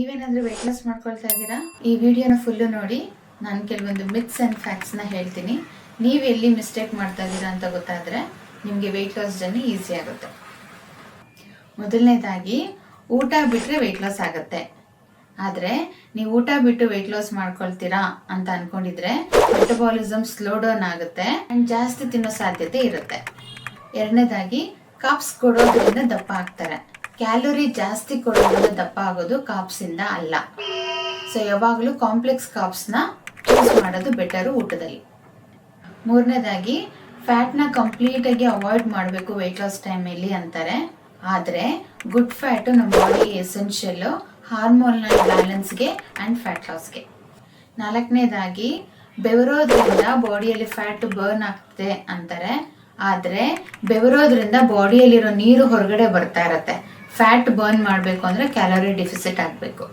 ನೀವೇನಾದ್ರೂ weight loss ಮಾಡ್ಕೊಳ್ತಾ ಇದ್ದೀರಾ? ಈ ವಿಡಿಯೋನ ಫುಲ್ಲು ನೋಡಿ. ನಾನು ಕೆಲವೊಂದು ಮಿತ್ಸ್ ಆ್ಯಂಡ್ ಫ್ಯಾಕ್ಟ್ಸ್ನ ಹೇಳ್ತೀನಿ. ನೀವು ಎಲ್ಲಿ ಮಿಸ್ಟೇಕ್ ಮಾಡ್ತಾ ಇದ್ದೀರಾ ಅಂತ ಗೊತ್ತಾದರೆ ನಿಮಗೆ ವೆಯ್ಟ್ ಲಾಸ್ ಜರ್ನಿ ಈಸಿ ಆಗುತ್ತೆ. ಮೊದಲನೇದಾಗಿ, ಊಟ ಬಿಟ್ಟರೆ ವೆಯ್ಟ್ ಲಾಸ್ ಆಗುತ್ತೆ. ಆದರೆ ನೀವು ಊಟ ಬಿಟ್ಟು ವೆಯ್ಟ್ ಲಾಸ್ ಮಾಡ್ಕೊಳ್ತೀರಾ ಅಂತ ಅನ್ಕೊಂಡಿದ್ರೆ ಮೆಟಬಾಲಿಸಮ್ ಸ್ಲೋ ಡೌನ್ ಆಗುತ್ತೆ ಆ್ಯಂಡ್ ಜಾಸ್ತಿ ತಿನ್ನೋ ಸಾಧ್ಯತೆ ಇರುತ್ತೆ. ಎರಡನೇದಾಗಿ, ಕಾಪ್ಸ್ ಕೊಡೋದ್ರಿಂದ ದಪ್ಪ ಆಗ್ತಾರೆ. ಕ್ಯಾಲೋರಿ ಜಾಸ್ತಿ ಕೊಡೋದ್ರಿಂದ ದಪ್ಪ ಆಗೋದು ಕಾಪ್ಸಿಂದ ಅಲ್ಲ. ಸೊ ಯಾವಾಗಲೂ ಕಾಂಪ್ಲೆಕ್ಸ್ ಕಾಪ್ಸ್ನ ಚೂಸ್ ಮಾಡೋದು ಬೆಟರು ಊಟದಲ್ಲಿ. ಮೂರನೇದಾಗಿ, ಫ್ಯಾಟ್ನ ಕಂಪ್ಲೀಟಾಗಿ ಅವಾಯ್ಡ್ ಮಾಡಬೇಕು ವೆಯ್ಟ್ ಲಾಸ್ ಟೈಮಲ್ಲಿ ಅಂತಾರೆ. ಆದರೆ ಗುಡ್ ಫ್ಯಾಟು ನಮ್ಮ ಬಾಡಿಗೆ ಎಸೆನ್ಷಿಯಲ್ಲು ಹಾರ್ಮೋನಲ್ ಬ್ಯಾಲೆನ್ಸ್ಗೆ ಆ್ಯಂಡ್ ಫ್ಯಾಟ್ ಲಾಸ್ಗೆ. ನಾಲ್ಕನೇದಾಗಿ, ಬೆವರೋದ್ರಿಂದ ಬಾಡಿಯಲ್ಲಿ ಫ್ಯಾಟ್ ಬರ್ನ್ ಆಗ್ತದೆ ಅಂತಾರೆ. ಆದರೆ ಬೆವರೋದ್ರಿಂದ ಬಾಡಿಯಲ್ಲಿರೋ ನೀರು ಹೊರಗಡೆ ಬರ್ತಾ ಇರತ್ತೆ. ಫ್ಯಾಟ್ ಬರ್ನ್ ಮಾಡಬೇಕು ಅಂದರೆ ಕ್ಯಾಲೋರಿ ಡೆಫಿಸಿಟ್ ಆಗಬೇಕು.